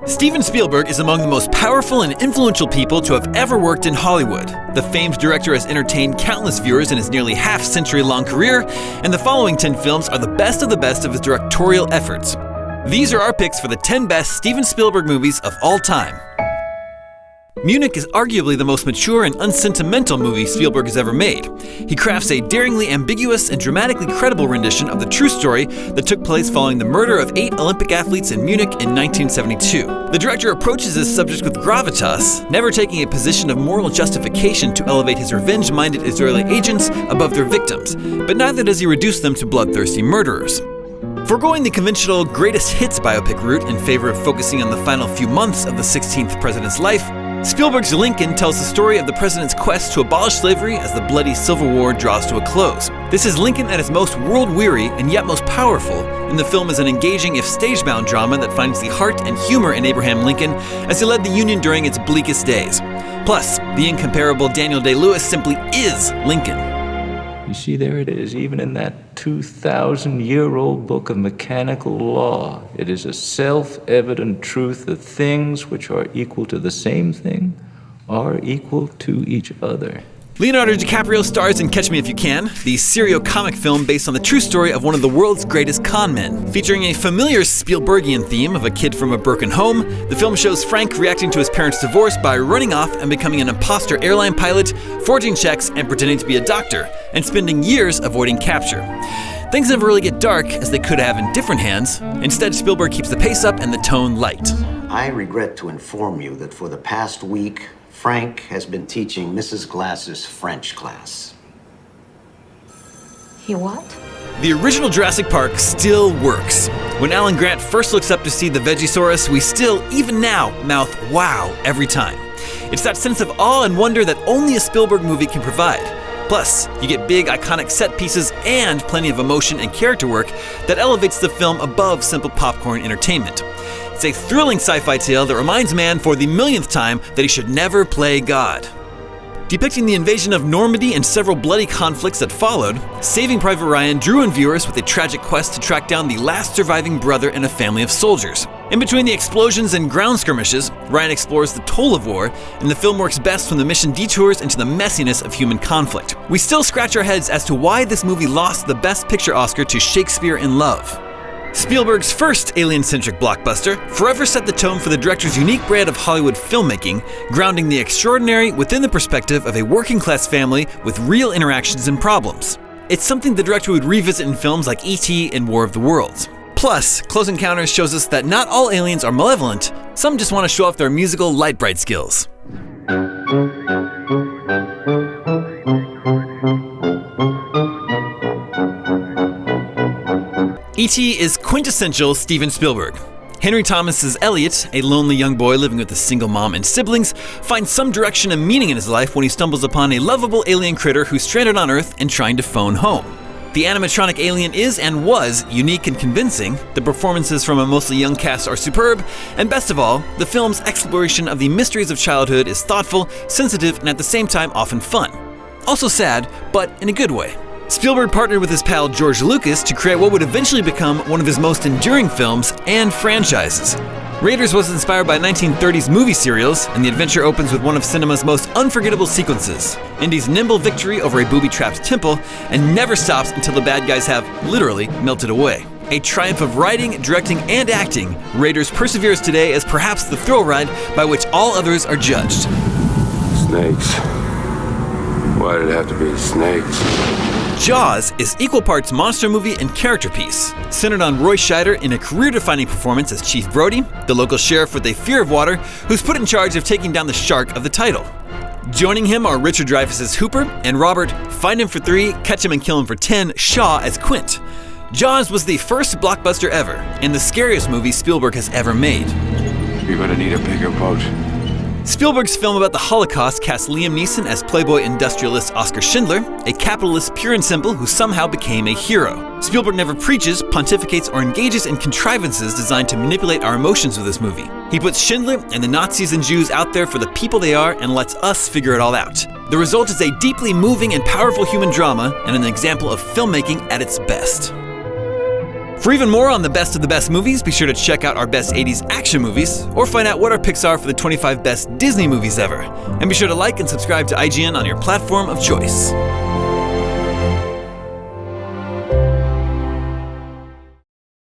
Steven Spielberg is among the most powerful and influential people to have ever worked in Hollywood. The famed director has entertained countless viewers in his nearly half-century-long career, and the following 10 films are the best of his directorial efforts. These are our picks for the 10 best Steven Spielberg movies of all time. Munich is arguably the most mature and unsentimental movie Spielberg has ever made. He crafts a daringly ambiguous and dramatically credible rendition of the true story that took place following the murder of 8 Olympic athletes in Munich in 1972. The director approaches this subject with gravitas, never taking a position of moral justification to elevate his revenge-minded Israeli agents above their victims, but neither does he reduce them to bloodthirsty murderers. Foregoing the conventional greatest hits biopic route in favor of focusing on the final few months of the 16th president's life, Spielberg's Lincoln tells the story of the president's quest to abolish slavery as the bloody Civil War draws to a close. This is Lincoln at his most world-weary and yet most powerful, and the film is an engaging if stage-bound drama that finds the heart and humor in Abraham Lincoln as he led the Union during its bleakest days. Plus, the incomparable Daniel Day-Lewis simply is Lincoln. You see, there it is, even in that 2,000-year-old book of mechanical law. It is a self-evident truth that things which are equal to the same thing are equal to each other. Leonardo DiCaprio stars in Catch Me If You Can, the serio-comic film based on the true story of one of the world's greatest con men. Featuring a familiar Spielbergian theme of a kid from a broken home, the film shows Frank reacting to his parents' divorce by running off and becoming an imposter airline pilot, forging checks and pretending to be a doctor, and spending years avoiding capture. Things never really get dark, as they could have in different hands. Instead, Spielberg keeps the pace up and the tone light. I regret to inform you that for the past week, Frank has been teaching Mrs. Glass's French class. He what? The original Jurassic Park still works. When Alan Grant first looks up to see the Vegisaurus, we still, even now, mouth wow every time. It's that sense of awe and wonder that only a Spielberg movie can provide. Plus, you get big, iconic set pieces and plenty of emotion and character work that elevates the film above simple popcorn entertainment. It's a thrilling sci-fi tale that reminds man for the millionth time that he should never play God. Depicting the invasion of Normandy and several bloody conflicts that followed, Saving Private Ryan drew in viewers with a tragic quest to track down the last surviving brother in a family of soldiers. In between the explosions and ground skirmishes, Ryan explores the toll of war, and the film works best when the mission detours into the messiness of human conflict. We still scratch our heads as to why this movie lost the Best Picture Oscar to Shakespeare in Love. Spielberg's first alien-centric blockbuster forever set the tone for the director's unique brand of Hollywood filmmaking, grounding the extraordinary within the perspective of a working-class family with real interactions and problems. It's something the director would revisit in films like E.T. and War of the Worlds. Plus, Close Encounters shows us that not all aliens are malevolent, some just want to show off their musical light-bright skills. E.T. is quintessential Steven Spielberg. Henry Thomas's Elliot, a lonely young boy living with a single mom and siblings, finds some direction and meaning in his life when he stumbles upon a lovable alien critter who's stranded on Earth and trying to phone home. The animatronic alien is and was unique and convincing, the performances from a mostly young cast are superb, and best of all, the film's exploration of the mysteries of childhood is thoughtful, sensitive, and at the same time often fun. Also sad, but in a good way. Spielberg partnered with his pal George Lucas to create what would eventually become one of his most enduring films and franchises. Raiders was inspired by 1930s movie serials, and the adventure opens with one of cinema's most unforgettable sequences, Indy's nimble victory over a booby-trapped temple, and never stops until the bad guys have, literally, melted away. A triumph of writing, directing, and acting, Raiders perseveres today as perhaps the thrill ride by which all others are judged. Snakes. Why did it have to be snakes? Jaws is equal parts monster movie and character piece, centered on Roy Scheider in a career-defining performance as Chief Brody, the local sheriff with a fear of water, who's put in charge of taking down the shark of the title. Joining him are Richard Dreyfuss's Hooper and Robert, find him for 3, catch him and kill him for 10, Shaw as Quint. Jaws was the first blockbuster ever, and the scariest movie Spielberg has ever made. You're gonna need a bigger boat. Spielberg's film about the Holocaust cast Liam Neeson as playboy industrialist Oskar Schindler, a capitalist pure and simple who somehow became a hero. Spielberg never preaches, pontificates, or engages in contrivances designed to manipulate our emotions with this movie. He puts Schindler and the Nazis and Jews out there for the people they are and lets us figure it all out. The result is a deeply moving and powerful human drama and an example of filmmaking at its best. For even more on the best of the best movies, be sure to check out our best 80s action movies, or find out what our picks are for the 25 best Disney movies ever. And be sure to like and subscribe to IGN on your platform of choice.